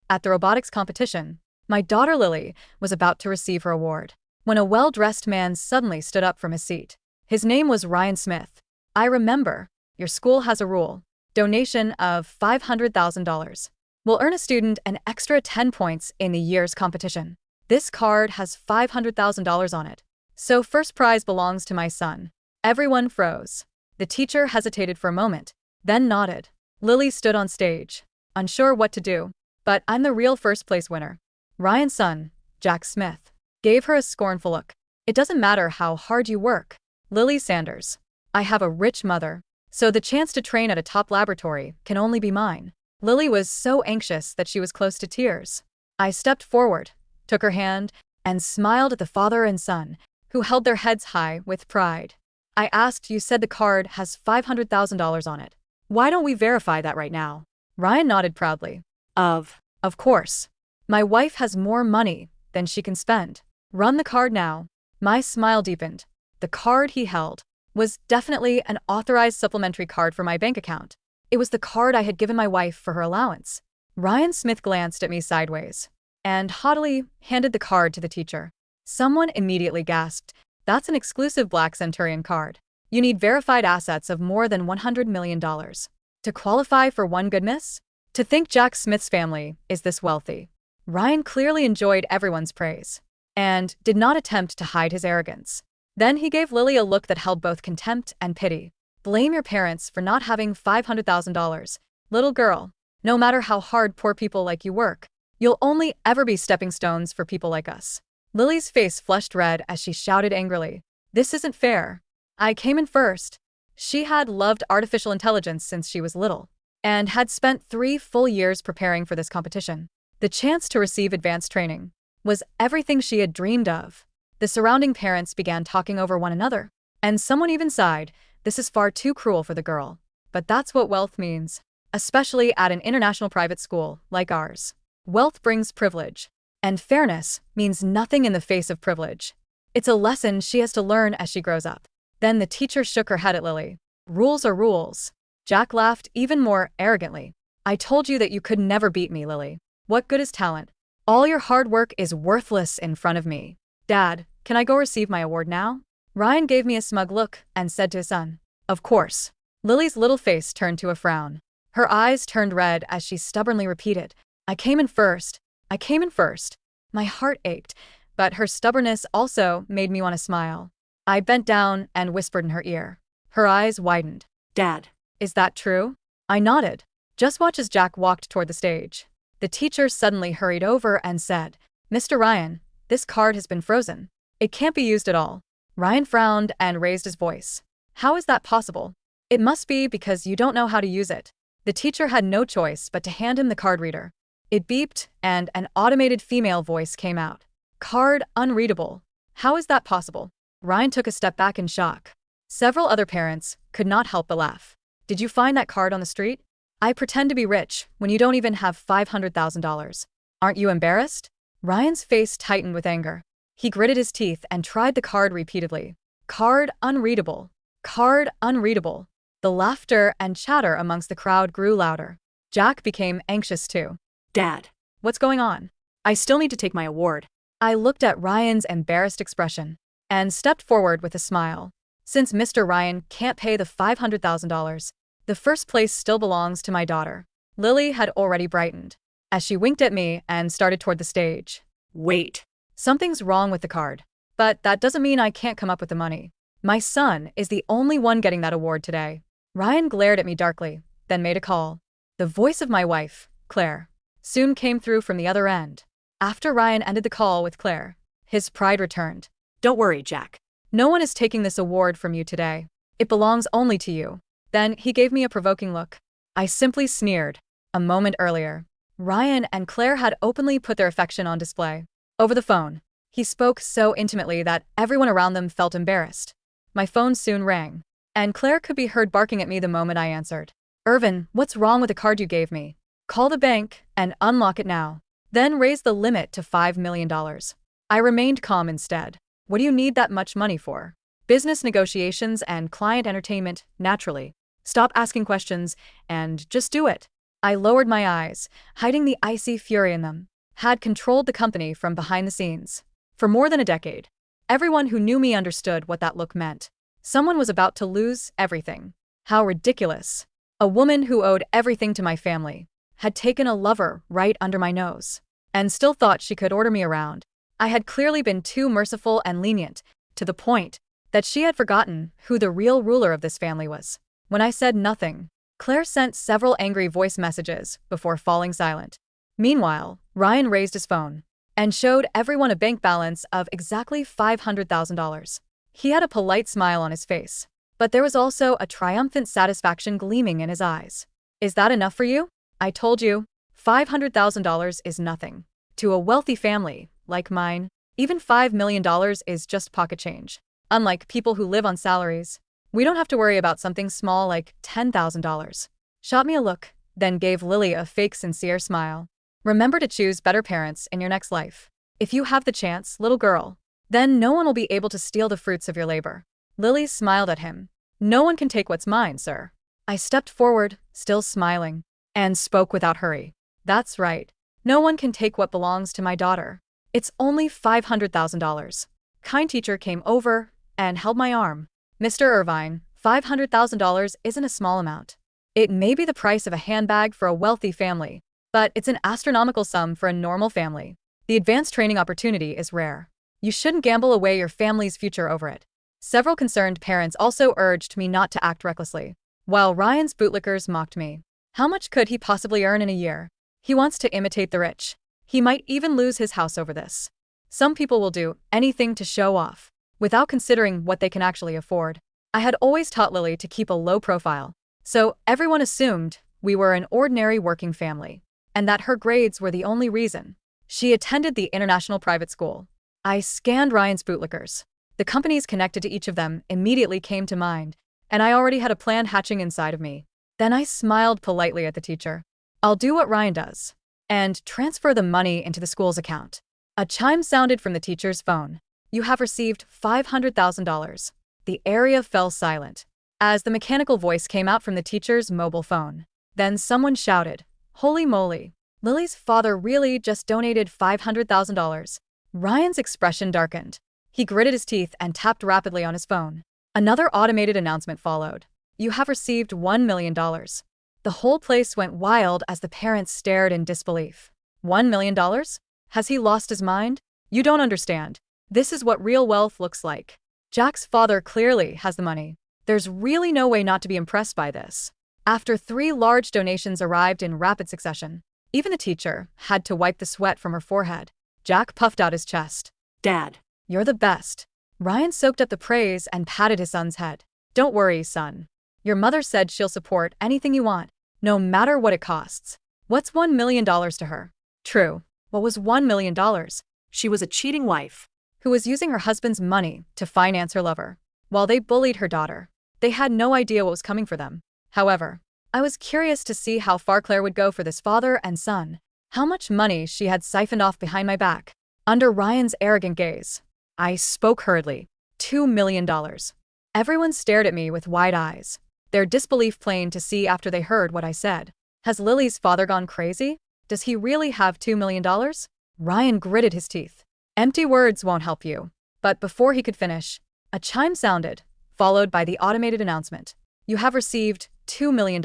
At the robotics competition, my daughter Lily was about to receive her award when a well-dressed man suddenly stood up from his seat. His name was Ryan Smith. "I remember, your school has a rule. Donation of $500,000 will earn a student an extra 10 points in the year's competition. This card has $500,000 on it. So first prize belongs to my son." Everyone froze. The teacher hesitated for a moment, then nodded. Lily stood on stage, unsure what to do. "But I'm the real first place winner." Ryan's son, Jack Smith, gave her a scornful look. "It doesn't matter how hard you work, Lily Sanders. I have a rich mother, so the chance to train at a top laboratory can only be mine." Lily was so anxious that she was close to tears. I stepped forward, took her hand, and smiled at the father and son, who held their heads high with pride. I asked, "You said the card has $500,000 on it. Why don't we verify that right now?" Ryan nodded proudly. Of course. My wife has more money than she can spend. Run the card now." My smile deepened. The card he held was definitely an authorized supplementary card for my bank account. It was the card I had given my wife for her allowance. Ryan Smith glanced at me sideways and haughtily handed the card to the teacher. Someone immediately gasped, "That's an exclusive Black Centurion card. You need verified assets of more than $100 million to qualify for one good miss? To think Jack Smith's family is this wealthy." Ryan clearly enjoyed everyone's praise and did not attempt to hide his arrogance. Then he gave Lily a look that held both contempt and pity. "Blame your parents for not having $500,000. Little girl, no matter how hard poor people like you work, you'll only ever be stepping stones for people like us." Lily's face flushed red as she shouted angrily, "This isn't fair. I came in first." She had loved artificial intelligence since she was little and had spent 3 full years preparing for this competition. The chance to receive advanced training was everything she had dreamed of. The surrounding parents began talking over one another, and someone even sighed, "This is far too cruel for the girl." But that's what wealth means, especially at an international private school like ours. Wealth brings privilege, and fairness means nothing in the face of privilege. It's a lesson she has to learn as she grows up. Then the teacher shook her head at Lily. "Rules are rules." Jack laughed even more arrogantly. "I told you that you could never beat me, Lily. What good is talent? All your hard work is worthless in front of me." "Dad, can I go receive my award now?" Ryan gave me a smug look and said to his son, "Of course." Lily's little face turned to a frown. Her eyes turned red as she stubbornly repeated, "I came in first. I came in first." My heart ached, but her stubbornness also made me want to smile. I bent down and whispered in her ear. Her eyes widened. "Dad, is that true?" I nodded. Just watch as Jack walked toward the stage. The teacher suddenly hurried over and said, "Mr. Ryan, this card has been frozen. It can't be used at all." Ryan frowned and raised his voice. "How is that possible?" "It must be because you don't know how to use it." The teacher had no choice but to hand him the card reader. It beeped, and an automated female voice came out. "Card unreadable. How is that possible?" Ryan took a step back in shock. Several other parents could not help but laugh. "Did you find that card on the street? I pretend to be rich when you don't even have $500,000. Aren't you embarrassed?" Ryan's face tightened with anger. He gritted his teeth and tried the card repeatedly. "Card unreadable. Card unreadable." The laughter and chatter amongst the crowd grew louder. Jack became anxious too. "Dad, what's going on? I still need to take my award." I looked at Ryan's embarrassed expression and stepped forward with a smile. "Since Mr. Ryan can't pay the $500,000, the first place still belongs to my daughter." Lily had already brightened as she winked at me and started toward the stage. "Wait. Something's wrong with the card. But that doesn't mean I can't come up with the money. My son is the only one getting that award today." Ryan glared at me darkly, then made a call. The voice of my wife, Clare, soon came through from the other end. After Ryan ended the call with Clare, his pride returned. "Don't worry, Jack. No one is taking this award from you today. It belongs only to you." Then he gave me a provoking look. I simply sneered. A moment earlier, Ryan and Clare had openly put their affection on display. Over the phone, he spoke so intimately that everyone around them felt embarrassed. My phone soon rang, and Clare could be heard barking at me the moment I answered. "Irvin, what's wrong with the card you gave me? Call the bank and unlock it now. Then raise the limit to $5 million. I remained calm instead. "What do you need that much money for?" "Business negotiations and client entertainment, naturally. Stop asking questions and just do it." I lowered my eyes, hiding the icy fury in them. Had controlled the company from behind the scenes. For more than a decade. Everyone who knew me understood what that look meant. Someone was about to lose everything. How ridiculous. A woman who owed everything to my family had taken a lover right under my nose and still thought she could order me around. I had clearly been too merciful and lenient, to the point that she had forgotten who the real ruler of this family was. When I said nothing, Claire sent several angry voice messages before falling silent. Meanwhile, Ryan raised his phone and showed everyone a bank balance of exactly $500,000. He had a polite smile on his face, but there was also a triumphant satisfaction gleaming in his eyes. Is that enough for you? I told you, $500,000 is nothing. To a wealthy family, like mine, even $5 million is just pocket change. Unlike people who live on salaries, we don't have to worry about something small like $10,000. Shot me a look, then gave Lily a fake sincere smile. Remember to choose better parents in your next life. If you have the chance, little girl, then no one will be able to steal the fruits of your labor. Lily smiled at him. No one can take what's mine, sir. I stepped forward, still smiling, and spoke without hurry. That's right. No one can take what belongs to my daughter. It's only $500,000. Kind teacher came over and held my arm. Mr. Irvine, $500,000 isn't a small amount. It may be the price of a handbag for a wealthy family, but it's an astronomical sum for a normal family. The advanced training opportunity is rare. You shouldn't gamble away your family's future over it. Several concerned parents also urged me not to act recklessly, while Ryan's bootlickers mocked me. How much could he possibly earn in a year? He wants to imitate the rich. He might even lose his house over this. Some people will do anything to show off, without considering what they can actually afford. I had always taught Lily to keep a low profile, so everyone assumed we were an ordinary working family, and that her grades were the only reason. She attended the international private school. I scanned Ryan's bootlickers. The companies connected to each of them immediately came to mind, and I already had a plan hatching inside of me. Then I smiled politely at the teacher. I'll do what Ryan does, and transfer the money into the school's account. A chime sounded from the teacher's phone. You have received $500,000. The area fell silent as the mechanical voice came out from the teacher's mobile phone. Then someone shouted, "Holy moly, Lily's father really just donated $500,000. Ryan's expression darkened. He gritted his teeth and tapped rapidly on his phone. Another automated announcement followed. You have received $1 million. The whole place went wild as the parents stared in disbelief. $1 million? Has he lost his mind? You don't understand. This is what real wealth looks like. Jack's father clearly has the money. There's really no way not to be impressed by this. After 3 large donations arrived in rapid succession, even the teacher had to wipe the sweat from her forehead. Jack puffed out his chest. Dad, you're the best. Ryan soaked up the praise and patted his son's head. Don't worry, son. Your mother said she'll support anything you want, no matter what it costs. What's $1 million to her? True. What was $1 million? She was a cheating wife who was using her husband's money to finance her lover, while they bullied her daughter. They had no idea what was coming for them. However, I was curious to see how far Claire would go for this father and son. How much money she had siphoned off behind my back. Under Ryan's arrogant gaze, I spoke hurriedly. $2 million. Everyone stared at me with wide eyes, their disbelief plain to see after they heard what I said. Has Lily's father gone crazy? Does he really have $2 million? Ryan gritted his teeth. Empty words won't help you. But before he could finish, a chime sounded, followed by the automated announcement. You have received $2 million.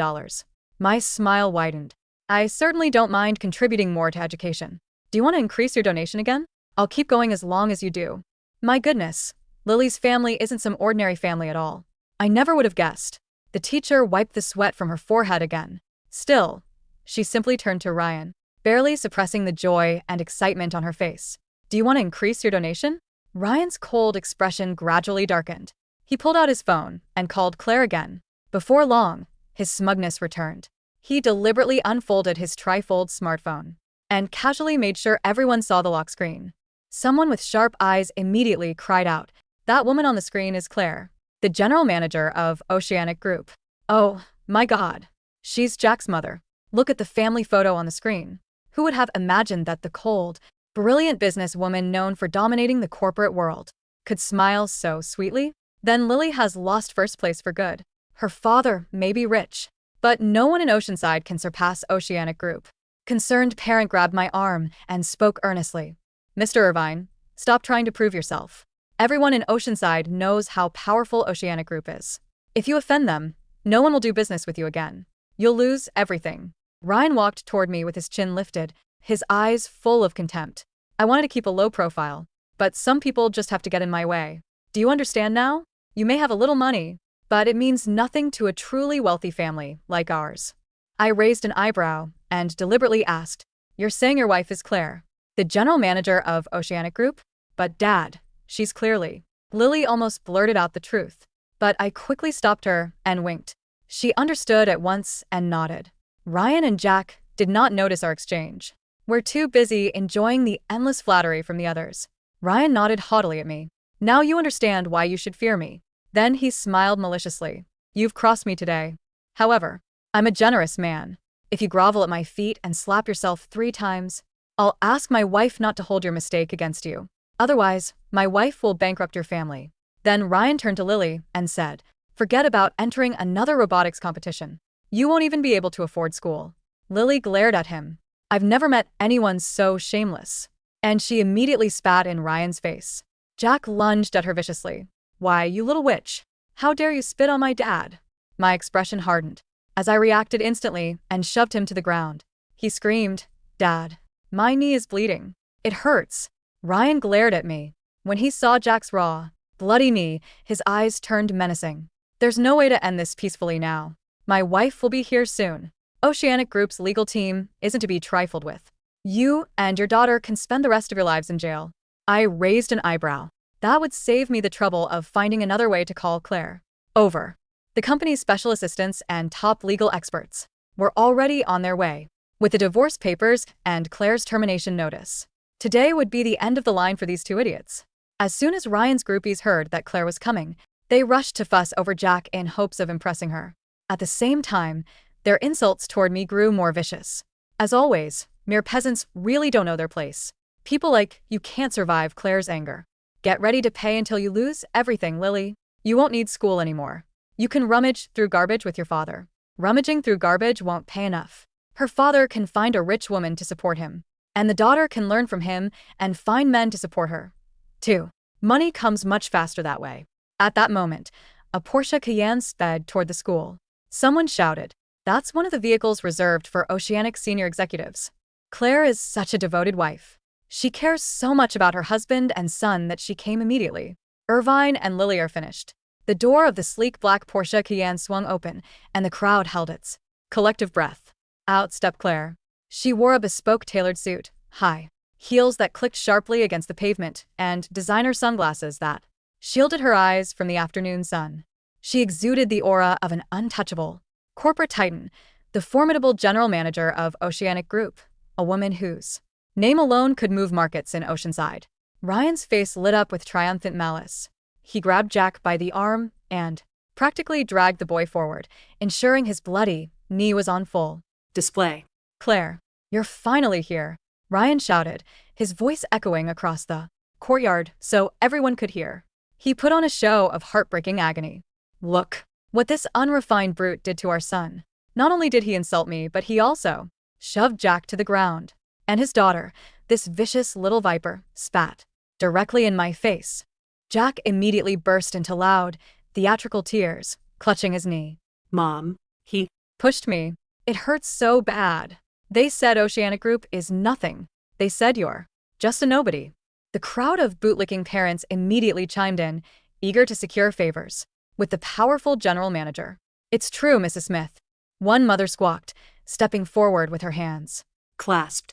My smile widened. I certainly don't mind contributing more to education. Do you want to increase your donation again? I'll keep going as long as you do. My goodness, Lily's family isn't some ordinary family at all. I never would have guessed. The teacher wiped the sweat from her forehead again. Still, she simply turned to Ryan, barely suppressing the joy and excitement on her face. Do you want to increase your donation? Ryan's cold expression gradually darkened. He pulled out his phone and called Claire again. Before long, his smugness returned. He deliberately unfolded his trifold smartphone and casually made sure everyone saw the lock screen. Someone with sharp eyes immediately cried out, "That woman on the screen is Claire, the general manager of Oceanic Group. Oh, my God. She's Jack's mother. Look at the family photo on the screen." Who would have imagined that the cold, brilliant businesswoman known for dominating the corporate world could smile so sweetly? Then Lily has lost first place for good. Her father may be rich, But no one in Oceanside can surpass Oceanic Group. Concerned parent grabbed my arm and spoke earnestly. Mr. Irvine, stop trying to prove yourself. Everyone in Oceanside knows how powerful Oceanic Group is. If you offend them, no one will do business with you again. You'll lose everything. Ryan walked toward me with his chin lifted, his eyes full of contempt. I wanted to keep a low profile, but some people just have to get in my way. Do you understand now? You may have a little money, but it means nothing to a truly wealthy family like ours. I raised an eyebrow and deliberately asked, "You're saying your wife is Claire, the general manager of Oceanic Group?" "But Dad, she's clearly..." Lily almost blurted out the truth, but I quickly stopped her and winked. She understood at once and nodded. Ryan and Jack did not notice our exchange. We're too busy enjoying the endless flattery from the others. Ryan nodded haughtily at me. "Now you understand why you should fear me." Then he smiled maliciously. "You've crossed me today. However, I'm a generous man. If you grovel at my feet and slap yourself 3 times, I'll ask my wife not to hold your mistake against you. Otherwise, my wife will bankrupt your family." Then Ryan turned to Lily and said, "Forget about entering another robotics competition. You won't even be able to afford school." Lily glared at him. I've never met anyone so shameless. And she immediately spat in Ryan's face. Jack lunged at her viciously. "Why, you little witch. How dare you spit on my dad?" My expression hardened, as I reacted instantly and shoved him to the ground. He screamed, "Dad, my knee is bleeding. It hurts." Ryan glared at me. When he saw Jack's raw, bloody knee, his eyes turned menacing. "There's no way to end this peacefully now. My wife will be here soon. Oceanic Group's legal team isn't to be trifled with. You and your daughter can spend the rest of your lives in jail." I raised an eyebrow. That would save me the trouble of finding another way to call Claire. Over. The company's special assistants and top legal experts were already on their way, with the divorce papers and Claire's termination notice. Today would be the end of the line for these 2 idiots. As soon as Ryan's groupies heard that Claire was coming, they rushed to fuss over Jack in hopes of impressing her. At the same time, their insults toward me grew more vicious. As always, mere peasants really don't know their place. People like you can't survive Claire's anger. "Get ready to pay until you lose everything, Lily. You won't need school anymore. You can rummage through garbage with your father. Rummaging through garbage won't pay enough. Her father can find a rich woman to support him, and the daughter can learn from him and find men to support her, too. Money comes much faster that way." At that moment, a Porsche Cayenne sped toward the school. Someone shouted, "That's one of the vehicles reserved for Oceanic senior executives. Claire is such a devoted wife. She cares so much about her husband and son that she came immediately." Irvine and Lily are finished. The door of the sleek black Porsche Cayenne swung open, and the crowd held its collective breath. Out stepped Claire. She wore a bespoke tailored suit, high heels that clicked sharply against the pavement, and designer sunglasses that shielded her eyes from the afternoon sun. She exuded the aura of an untouchable corporate titan, the formidable general manager of Oceanic Group, a woman whose name alone could move markets in Oceanside. Ryan's face lit up with triumphant malice. He grabbed Jack by the arm and practically dragged the boy forward, ensuring his bloody knee was on full display. "Claire, you're finally here," Ryan shouted, his voice echoing across the courtyard so everyone could hear. He put on a show of heartbreaking agony. "Look what this unrefined brute did to our son. Not only did he insult me, but he also shoved Jack to the ground. And his daughter, this vicious little viper, spat directly in my face." Jack immediately burst into loud, theatrical tears, clutching his knee. "Mom, he pushed me. It hurts so bad. They said Oceanic Group is nothing. They said you're just a nobody." The crowd of bootlicking parents immediately chimed in, eager to secure favors with the powerful general manager. "It's true, Mrs. Smith," one mother squawked, stepping forward with her hands clasped.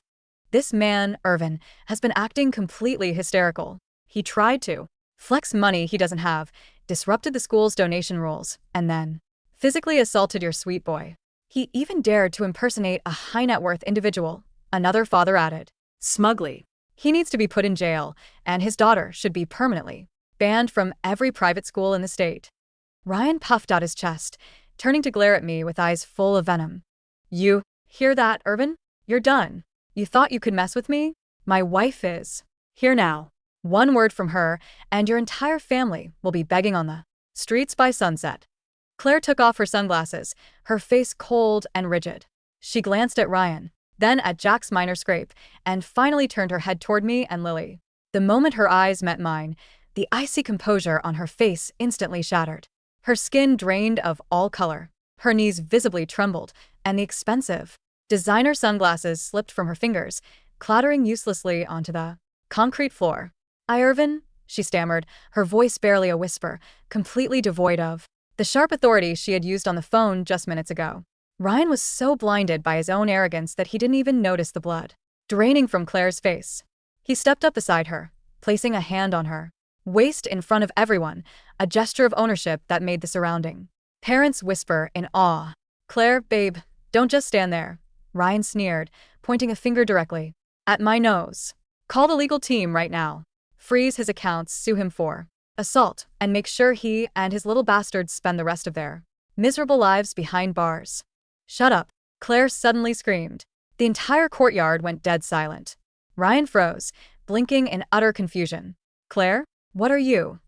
"This man, Irvin, has been acting completely hysterical. He tried to flex money he doesn't have, disrupted the school's donation rules, and then physically assaulted your sweet boy. He even dared to impersonate a high-net-worth individual," another father added smugly. "He needs to be put in jail, and his daughter should be permanently banned from every private school in the state." Ryan puffed out his chest, turning to glare at me with eyes full of venom. "You hear that, Irvin? You're done. You thought you could mess with me? My wife is here now. One word from her, and your entire family will be begging on the streets by sunset." Claire took off her sunglasses, her face cold and rigid. She glanced at Ryan, then at Jack's minor scrape, and finally turned her head toward me and Lily. The moment her eyes met mine, the icy composure on her face instantly shattered. Her skin drained of all color. Her knees visibly trembled, and the expensive designer sunglasses slipped from her fingers, clattering uselessly onto the concrete floor. Irvin, she stammered, her voice barely a whisper, completely devoid of the sharp authority she had used on the phone just minutes ago. Ryan was so blinded by his own arrogance that he didn't even notice the blood draining from Claire's face. He stepped up beside her, placing a hand on her waist in front of everyone, a gesture of ownership that made the surrounding parents whisper in awe. "Claire, babe, don't just stand there," Ryan sneered, pointing a finger directly at my nose. "Call the legal team right now. Freeze his accounts, sue him for assault, and make sure he and his little bastards spend the rest of their miserable lives behind bars." "Shut up," Claire suddenly screamed. The entire courtyard went dead silent. Ryan froze, blinking in utter confusion. "Claire? What are you?"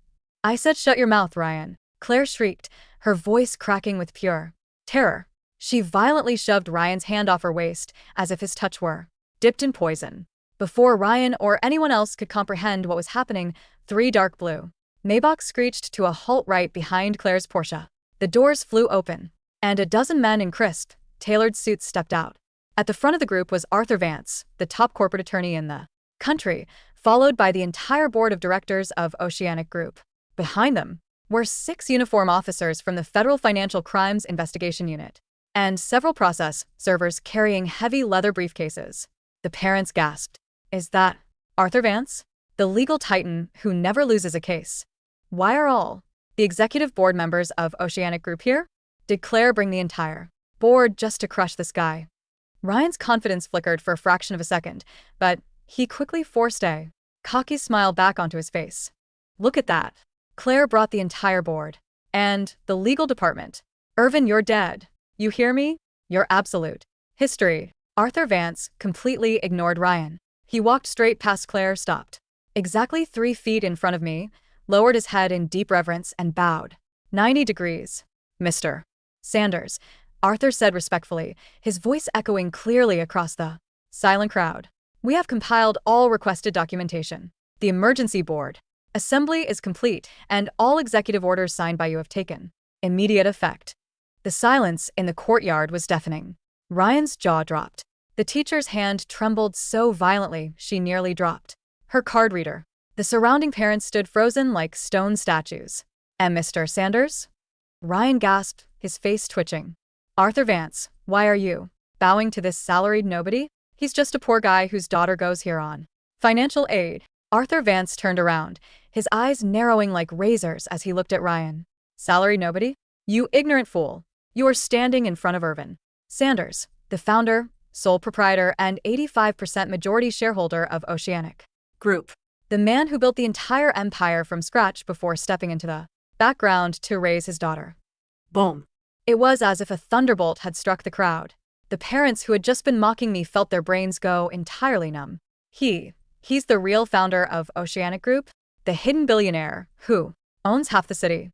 "I said shut your mouth, Ryan," Claire shrieked, her voice cracking with pure terror. She violently shoved Ryan's hand off her waist, as if his touch were dipped in poison. Before Ryan or anyone else could comprehend what was happening, 3 dark blue Maybachs screeched to a halt right behind Claire's Porsche. The doors flew open, and a dozen men in crisp, tailored suits stepped out. At the front of the group was Arthur Vance, the top corporate attorney in the country, followed by the entire board of directors of Oceanic Group. Behind them were 6 uniform officers from the Federal Financial Crimes Investigation Unit, and several process servers carrying heavy leather briefcases. The parents gasped. "Is that Arthur Vance? The legal titan who never loses a case? Why are all the executive board members of Oceanic Group here? Did Claire bring the entire board just to crush this guy?" Ryan's confidence flickered for a fraction of a second, but he quickly forced a cocky smile back onto his face. "Look at that. Claire brought the entire board. And the legal department. Irvin, you're dead. You hear me? You're absolute history." Arthur Vance completely ignored Ryan. He walked straight past Claire, stopped exactly 3 feet in front of me, lowered his head in deep reverence, and bowed 90 degrees. "Mr. Sanders," Arthur said respectfully, his voice echoing clearly across the silent crowd. "We have compiled all requested documentation. The emergency board assembly is complete, and all executive orders signed by you have taken immediate effect." The silence in the courtyard was deafening. Ryan's jaw dropped. The teacher's hand trembled so violently she nearly dropped her card reader. The surrounding parents stood frozen like stone statues. "And Mr. Sanders?" Ryan gasped, his face twitching. "Arthur Vance, why are you bowing to this salaried nobody? He's just a poor guy whose daughter goes here on financial aid." Arthur Vance turned around, his eyes narrowing like razors as he looked at Ryan. "Salaried nobody? You ignorant fool. You are standing in front of Irvin Sanders, the founder, sole proprietor, and 85% majority shareholder of Oceanic Group. The man who built the entire empire from scratch before stepping into the background to raise his daughter." Boom. It was as if a thunderbolt had struck the crowd. The parents who had just been mocking me felt their brains go entirely numb. He's the real founder of Oceanic Group, the hidden billionaire who owns half the city.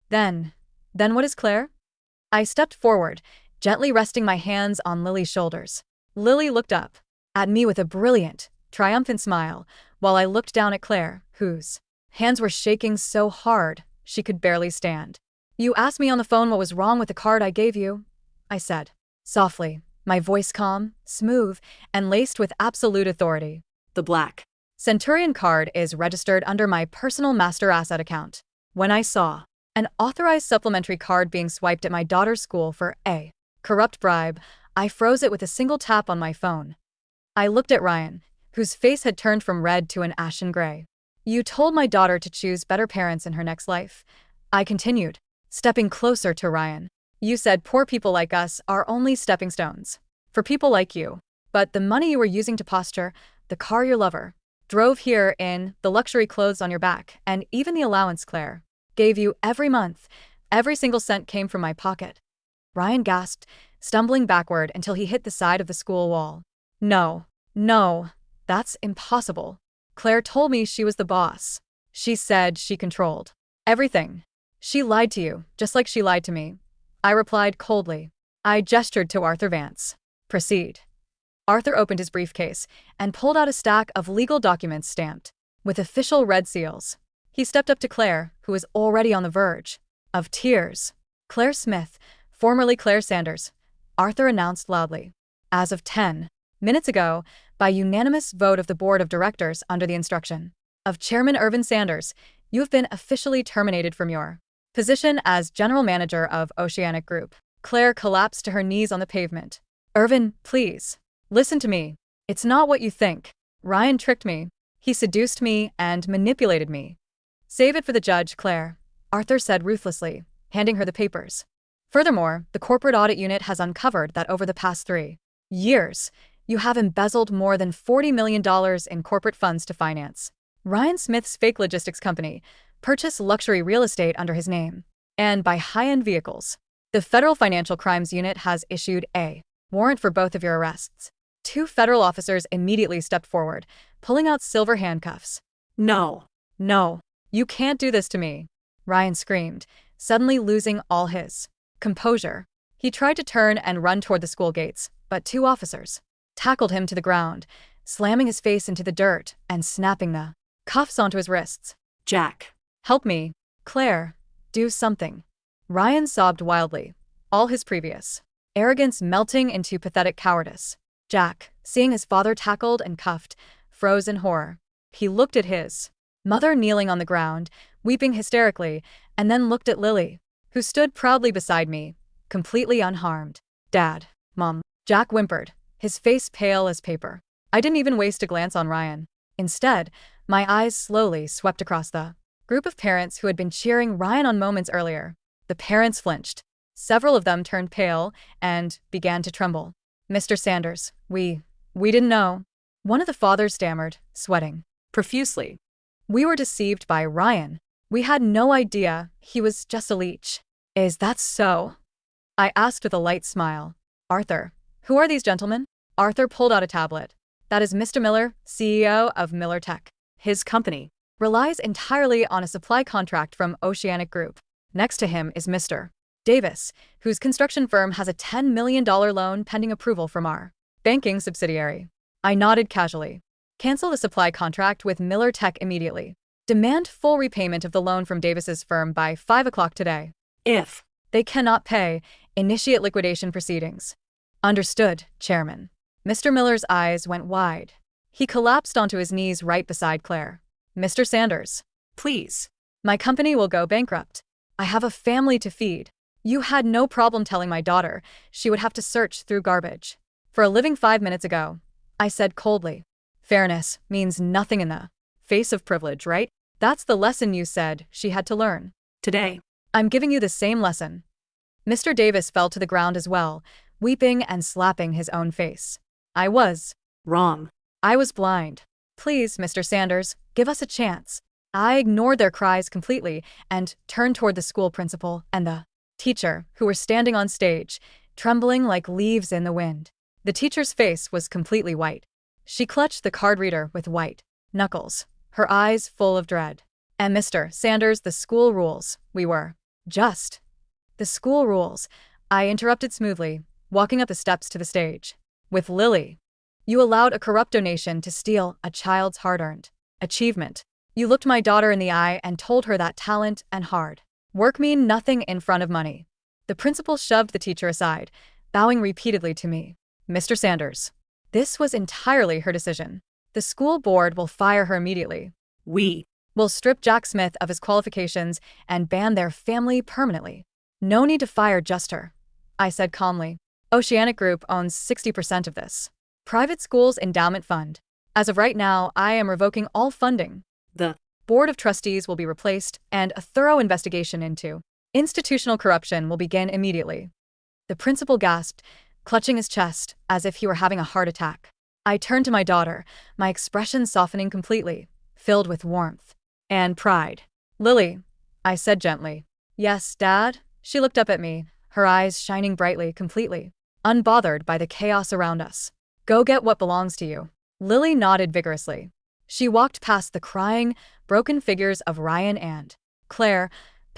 Then what is Claire? I stepped forward, gently resting my hands on Lily's shoulders. Lily looked up at me with a brilliant, triumphant smile, while I looked down at Claire, whose hands were shaking so hard she could barely stand. "You asked me on the phone what was wrong with the card I gave you," I said, softly, my voice calm, smooth, and laced with absolute authority. "The Black Centurion card is registered under my personal master asset account. When I saw an authorized supplementary card being swiped at my daughter's school for a corrupt bribe, I froze it with a single tap on my phone." I looked at Ryan, whose face had turned from red to an ashen gray. "You told my daughter to choose better parents in her next life," I continued, stepping closer to Ryan. "You said poor people like us are only stepping stones for people like you. But the money you were using to posture, the car your lover drove here in, the luxury clothes on your back, and even the allowance Claire gave you every month, every single cent came from my pocket." Ryan gasped, stumbling backward until he hit the side of the school wall. No, that's impossible. Claire told me she was the boss. She said she controlled everything. She lied to you, just like she lied to me. I replied coldly. I gestured to Arthur Vance. Proceed. Arthur opened his briefcase and pulled out a stack of legal documents stamped with official red seals. He stepped up to Claire, who was already on the verge of tears. Claire Smith, formerly Claire Sanders, Arthur announced loudly. As of 10 minutes ago, by unanimous vote of the board of directors under the instruction of Chairman Irvin Sanders, you have been officially terminated from your position as general manager of Oceanic Group. Claire collapsed to her knees on the pavement. Irvin, please. Listen to me. It's not what you think. Ryan tricked me. He seduced me and manipulated me. Save it for the judge, Claire, Arthur said ruthlessly, handing her the papers. Furthermore, the corporate audit unit has uncovered that over the past 3 years, you have embezzled more than $40 million in corporate funds to finance Ryan Smith's fake logistics company, purchase luxury real estate under his name, and buy high-end vehicles. The Federal Financial Crimes Unit has issued a warrant for both of your arrests. 2 federal officers immediately stepped forward, pulling out silver handcuffs. No, you can't do this to me, Ryan screamed, suddenly losing all his composure. He tried to turn and run toward the school gates, but 2 officers tackled him to the ground, slamming his face into the dirt and snapping the cuffs onto his wrists. Jack, help me. Claire, do something. Ryan sobbed wildly, all his previous arrogance melting into pathetic cowardice. Jack, seeing his father tackled and cuffed, froze in horror. He looked at his mother kneeling on the ground, weeping hysterically, and then looked at Lily, who stood proudly beside me, completely unharmed. Dad, Mom, Jack whimpered, his face pale as paper. I didn't even waste a glance on Ryan. Instead, my eyes slowly swept across the group of parents who had been cheering Ryan on moments earlier. The parents flinched. Several of them turned pale and began to tremble. Mr. Sanders, we didn't know. One of the fathers stammered, sweating profusely. We were deceived by Ryan. We had no idea he was just a leech. Is that so? I asked with a light smile. Arthur, who are these gentlemen? Arthur pulled out a tablet. That is Mr. Miller, CEO of Miller Tech. His company relies entirely on a supply contract from Oceanic Group. Next to him is Mr. Davis, whose construction firm has a $10 million loan pending approval from our banking subsidiary. I nodded casually. Cancel the supply contract with Miller Tech immediately. Demand full repayment of the loan from Davis's firm by 5 o'clock today. If they cannot pay, initiate liquidation proceedings. Understood, Chairman. Mr. Miller's eyes went wide. He collapsed onto his knees right beside Claire. Mr. Sanders, please. My company will go bankrupt. I have a family to feed. You had no problem telling my daughter she would have to search through garbage for a living 5 minutes ago, I said coldly. Fairness means nothing in the face of privilege, right? That's the lesson you said she had to learn. Today, I'm giving you the same lesson. Mr. Davis fell to the ground as well, weeping and slapping his own face. I was wrong. I was blind. Please, Mr. Sanders, give us a chance. I ignored their cries completely and turned toward the school principal and the teacher, who were standing on stage, trembling like leaves in the wind. The teacher's face was completely white. She clutched the card reader with white knuckles, her eyes full of dread. And Mr. Sanders, the school rules. We were just the school rules. I interrupted smoothly, walking up the steps to the stage. With Lily, you allowed a corrupt donation to steal a child's hard-earned achievement. You looked my daughter in the eye and told her that talent and hard work mean nothing in front of money. The principal shoved the teacher aside, bowing repeatedly to me. Mr. Sanders, this was entirely her decision. The school board will fire her immediately. We will strip Jack Smith of his qualifications and ban their family permanently. No need to fire just her, I said calmly. Oceanic Group owns 60% of this private school's endowment fund. As of right now, I am revoking all funding. The Board of Trustees will be replaced, and a thorough investigation into institutional corruption will begin immediately. The principal gasped, clutching his chest as if he were having a heart attack. I turned to my daughter, my expression softening completely, filled with warmth and pride. Lily, I said gently. Yes, Dad? She looked up at me, her eyes shining brightly, completely unbothered by the chaos around us. Go get what belongs to you. Lily nodded vigorously. She walked past the crying, broken figures of Ryan and Claire,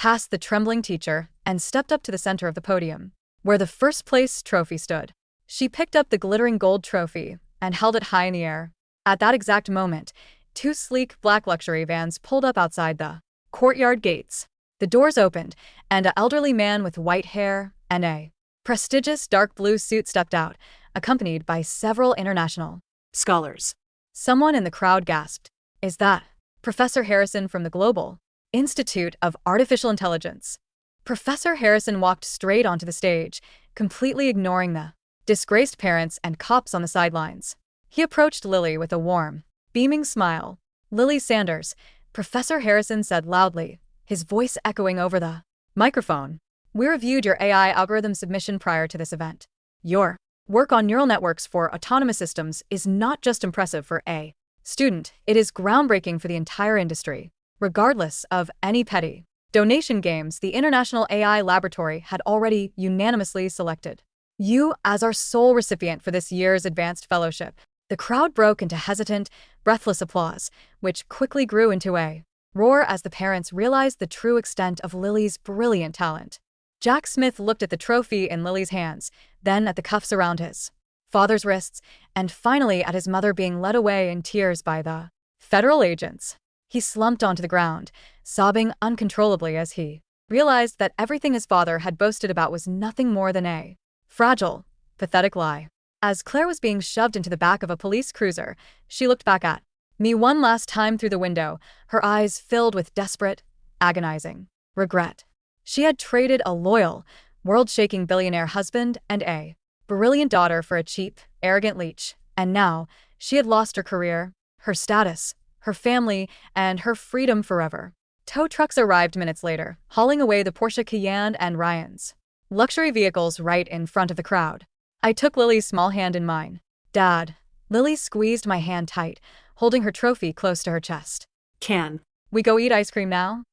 past the trembling teacher, and stepped up to the center of the podium, where the first place trophy stood. She picked up the glittering gold trophy and held it high in the air. At that exact moment, two sleek black luxury vans pulled up outside the courtyard gates. The doors opened, and an elderly man with white hair and a prestigious dark blue suit stepped out, accompanied by several international scholars. Someone in the crowd gasped, "Is that Professor Harrison from the Global Institute of Artificial Intelligence?" Professor Harrison walked straight onto the stage, completely ignoring the disgraced parents and cops on the sidelines. He approached Lily with a warm, beaming smile. "Lily Sanders," Professor Harrison said loudly, his voice echoing over the microphone. "We reviewed your AI algorithm submission prior to this event. Your work on neural networks for autonomous systems is not just impressive for a student, it is groundbreaking for the entire industry." Regardless of any petty donation games, the International AI Laboratory had already unanimously selected you as our sole recipient for this year's Advanced Fellowship. The crowd broke into hesitant, breathless applause, which quickly grew into a roar as the parents realized the true extent of Lily's brilliant talent. Jack Smith looked at the trophy in Lily's hands, then at the cuffs around his father's wrists, and finally at his mother being led away in tears by the federal agents. He slumped onto the ground, sobbing uncontrollably as he realized that everything his father had boasted about was nothing more than a fragile, pathetic lie. As Claire was being shoved into the back of a police cruiser, she looked back at me one last time through the window, her eyes filled with desperate, agonizing regret. She had traded a loyal, world-shaking billionaire husband and a brilliant daughter for a cheap, arrogant leech, and now she had lost her career, her status, her family, and her freedom forever. Tow trucks arrived minutes later, hauling away the Porsche Cayenne and Ryan's luxury vehicles right in front of the crowd. I took Lily's small hand in mine. "Dad." Lily squeezed my hand tight, holding her trophy close to her chest. "Can we go eat ice cream now?"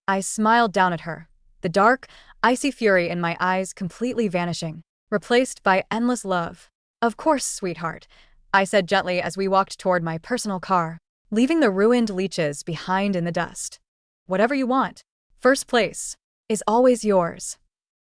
I smiled down at her, the dark, icy fury in my eyes completely vanishing, replaced by endless love. "Of course, sweetheart," I said gently as we walked toward my personal car, leaving the ruined leeches behind in the dust. "Whatever you want. First place is always yours."